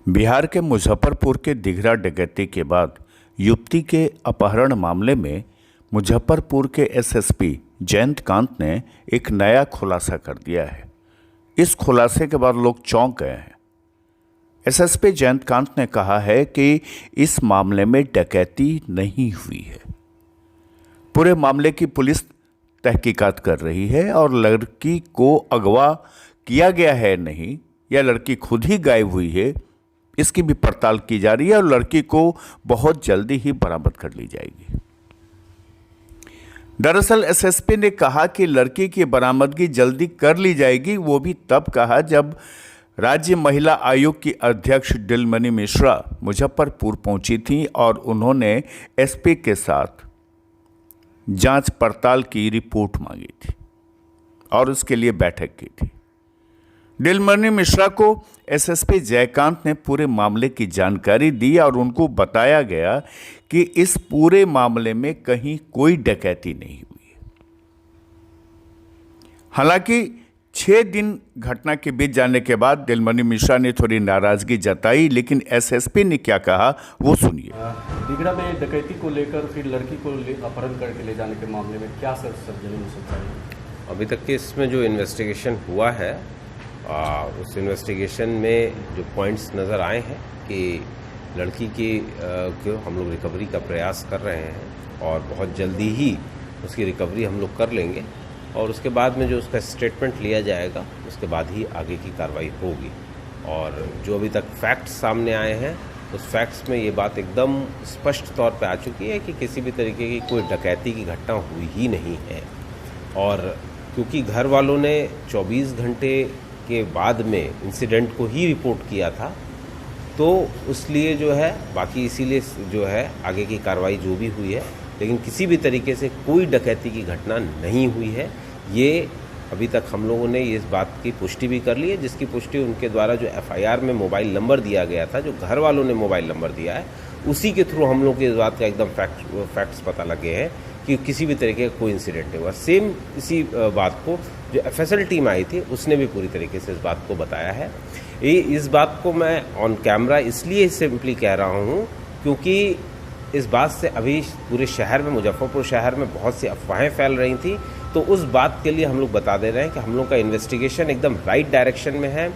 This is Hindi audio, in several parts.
बिहार के मुजफ्फरपुर के दिघरा डकैती के बाद युवती के अपहरण मामले में मुजफ्फरपुर के एसएसपी जयंतकांत ने एक नया खुलासा कर दिया है। इस खुलासे के बाद लोग चौंक गए हैं। एसएसपी जयंतकांत ने कहा है कि इस मामले में डकैती नहीं हुई है। पूरे मामले की पुलिस तहकीकात कर रही है और लड़की को अगवा किया गया है नहीं या लड़की खुद ही गायब हुई है, इसकी भी पड़ताल की जा रही है और लड़की को बहुत जल्दी ही बरामद कर ली जाएगी। दरअसल एसएसपी ने कहा कि लड़की की बरामदगी जल्दी कर ली जाएगी, वो भी तब कहा जब राज्य महिला आयोग की अध्यक्ष दिलमणि मिश्रा मुजफ्फरपुर पहुंची थी और उन्होंने एसपी के साथ जांच पड़ताल की रिपोर्ट मांगी थी और उसके लिए बैठक की थी। दिलमणि मिश्रा को एसएसपी जयकांत ने पूरे मामले की जानकारी दी और उनको बताया गया कि इस पूरे मामले में कहीं कोई डकैती नहीं हुई है। हालांकि 6 दिन घटना के बीत जाने के बाद दिलमणि मिश्रा ने थोड़ी नाराजगी जताई, लेकिन एसएसपी ने क्या कहा वो सुनिए। दिघरा में डकैती को लेकर फिर लड़की को अपहरण करके ले जाने के मामले में क्या सर्वजनीन हो सकता है? अभी तक के इसमें जो इन्वेस्टिगेशन हुआ है उस इन्वेस्टिगेशन में जो पॉइंट्स नज़र आए हैं कि लड़की को हम लोग रिकवरी का प्रयास कर रहे हैं और बहुत जल्दी ही उसकी रिकवरी हम लोग कर लेंगे और उसके बाद में जो उसका स्टेटमेंट लिया जाएगा उसके बाद ही आगे की कार्रवाई होगी। और जो अभी तक फैक्ट्स सामने आए हैं उस फैक्ट्स में ये बात एकदम स्पष्ट तौर पे आ चुकी है कि किसी भी तरीके की कोई डकैती की घटना हुई ही नहीं है। और क्योंकि घर वालों ने 24 घंटे के बाद में इंसिडेंट को ही रिपोर्ट किया था, तो उसलिए जो है बाकी इसीलिए जो है आगे की कार्रवाई जो भी हुई है, लेकिन किसी भी तरीके से कोई डकैती की घटना नहीं हुई है। ये अभी तक हम लोगों ने इस बात की पुष्टि भी कर ली है, जिसकी पुष्टि उनके द्वारा जो एफआईआर में मोबाइल नंबर दिया गया था, जो घर वालों ने मोबाइल नंबर दिया है, उसी के थ्रू हम लोग की इस बात का एकदम फैक्ट्स पता लगे हैं कि किसी भी तरीके का कोई इंसिडेंट नहीं हुआ। सेम इसी बात को जो एफएसएल टीम आई थी उसने भी पूरी तरीके से इस बात को बताया है। इस बात को मैं ऑन कैमरा इसलिए सिंपली कह रहा हूँ क्योंकि इस बात से अभी पूरे शहर में, मुजफ्फरपुर शहर में बहुत सी अफवाहें फैल रही थी, तो उस बात के लिए हम लोग बता दे रहे हैं कि हम लोग का इन्वेस्टिगेशन एकदम राइट डायरेक्शन में है।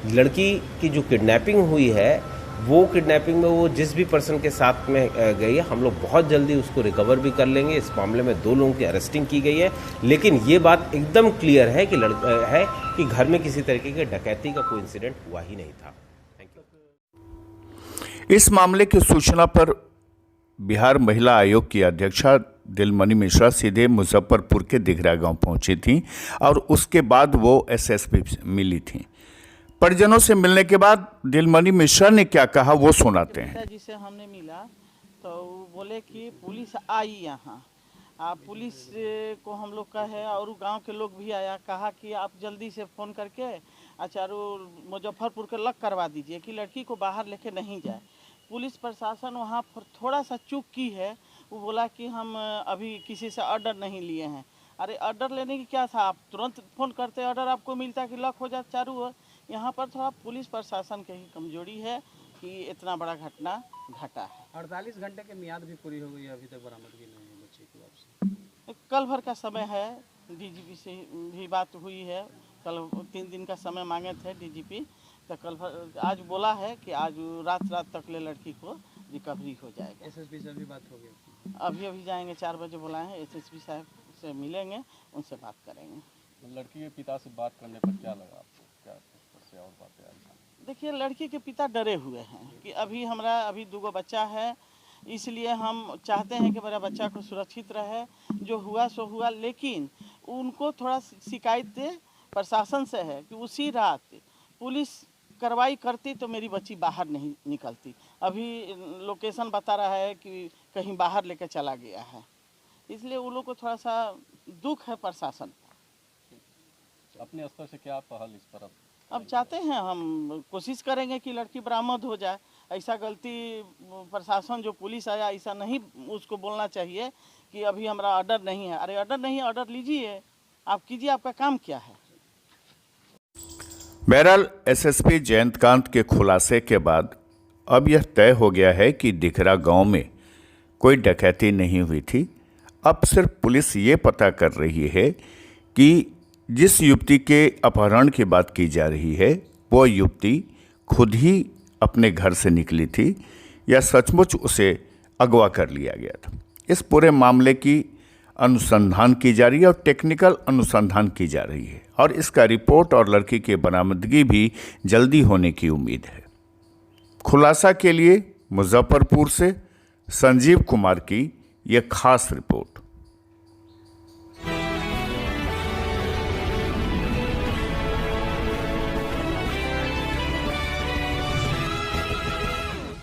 लड़की की जो किडनैपिंग हुई है वो किडनैपिंग में वो जिस भी पर्सन के साथ में गई है, हम लोग बहुत जल्दी उसको रिकवर भी कर लेंगे। इस मामले में 2 लोगों की अरेस्टिंग की गई है, लेकिन ये बात एकदम क्लियर है कि घर में किसी तरीके के डकैती का कोई इंसिडेंट हुआ ही नहीं था। Thank you. इस मामले की सूचना पर बिहार महिला आयोग की अध्यक्षा दिलमणि मिश्रा सीधे मुजफ्फरपुर के दिघरा गांव पहुंची थी और उसके बाद वो एसएसपी मिली थी। परिजनों से मिलने के बाद दिलमणि मिश्रा ने क्या कहा वो सुनाते हैं। जिसे हमने मिला तो बोले कि पुलिस आई यहाँ, पुलिस को हम लोग का है और गांव के लोग भी आया, कहा कि आप जल्दी से फ़ोन करके चारू मुजफ्फरपुर के लॉक करवा दीजिए कि लड़की को बाहर लेके नहीं जाए। पुलिस प्रशासन वहाँ पर थोड़ा सा चूक की है, वो बोला कि हम अभी किसी से ऑर्डर नहीं लिए हैं। अरे ऑर्डर लेने की क्या था, आप तुरंत फ़ोन करते, ऑर्डर आपको मिलता कि लॉक हो जाए चारू ओर। यहाँ पर थोड़ा पुलिस प्रशासन की ही कमजोरी है कि इतना बड़ा घटना घटा है। 48 घंटे की मियाद भी पूरी हो गई है, अभी तक बरामदगी नहीं है बच्चे की वापसी। कल भर का समय है, डीजीपी से भी बात हुई है, कल 3 दिन का समय मांगे थे डीजीपी, तो कल भर आज बोला है कि आज रात तक ले लड़की को रिकवरी हो जाएगा। एसएसपी से भी बात हो गई? अभी जाएंगे, 4 बजे बुलाए हैं, एसएसपी साहब से मिलेंगे, उनसे बात करेंगे। लड़की के पिता से बात करने पर क्या लगा आपको, क्या और बातें आई? देखिए, लड़की के पिता डरे हुए हैं कि अभी 2 बच्चा है, इसलिए हम चाहते हैं कि मेरा बच्चा को सुरक्षित रहे, जो हुआ सो हुआ, लेकिन उनको थोड़ा शिकायत प्रशासन से है कि उसी रात पुलिस कार्रवाई करती तो मेरी बच्ची बाहर नहीं निकलती। अभी लोकेशन बता रहा है कि कहीं बाहर लेकर चला गया है, इसलिए उन लोग को थोड़ा सा दुख है प्रशासन। अपने स्तर से क्या पहल इस पर अब चाहते हैं, हम कोशिश करेंगे कि लड़की बरामद हो जाए। ऐसा गलती प्रशासन जो पुलिस आया ऐसा नहीं उसको बोलना चाहिए कि अभी हमारा ऑर्डर नहीं है। अरे ऑर्डर नहीं है, ऑर्डर लीजिए, आप कीजिए, आपका काम क्या है। बहरहाल एसएसपी जयंतकांत के खुलासे के बाद अब यह तय हो गया है कि दिघरा गांव में कोई डकैती नहीं हुई थी। अब सिर्फ पुलिस ये पता कर रही है कि जिस युवती के अपहरण की बात की जा रही है वो युवती खुद ही अपने घर से निकली थी या सचमुच उसे अगवा कर लिया गया था। इस पूरे मामले की अनुसंधान की जा रही है और टेक्निकल अनुसंधान की जा रही है और इसका रिपोर्ट और लड़की की बरामदगी भी जल्दी होने की उम्मीद है। खुलासा के लिए मुजफ्फरपुर से संजीव कुमार की यह खास रिपोर्ट।